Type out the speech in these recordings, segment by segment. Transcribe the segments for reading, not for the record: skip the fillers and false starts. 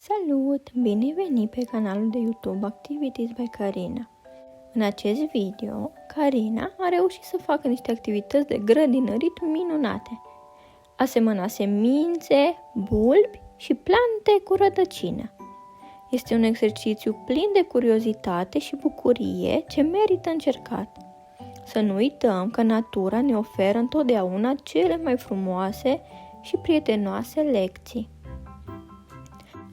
Salut! Bine venit pe canalul de YouTube Activitatea by Karina. În acest video, Karina a reușit să facă niște activități de gradinarit minunate. A semănat semințe, bulbi și plante cu rădăcină. Este un exercițiu plin de curiozitate și bucurie ce merită încercat. Să nu uităm că Natura ne oferă întotdeauna cele mai frumoase și prietenoase lecții.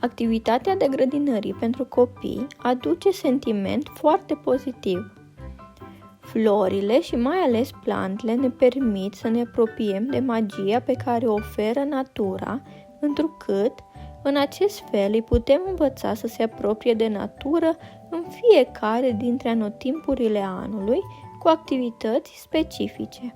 Activitatea de grădinărit pentru copii aduce sentiment foarte pozitiv. Florile și mai ales plantele ne permit să ne apropiem de magia pe care o oferă natura, întrucât, în acest fel, îi putem învăța să se apropie de natură în fiecare dintre anotimpurile anului cu activități specifice.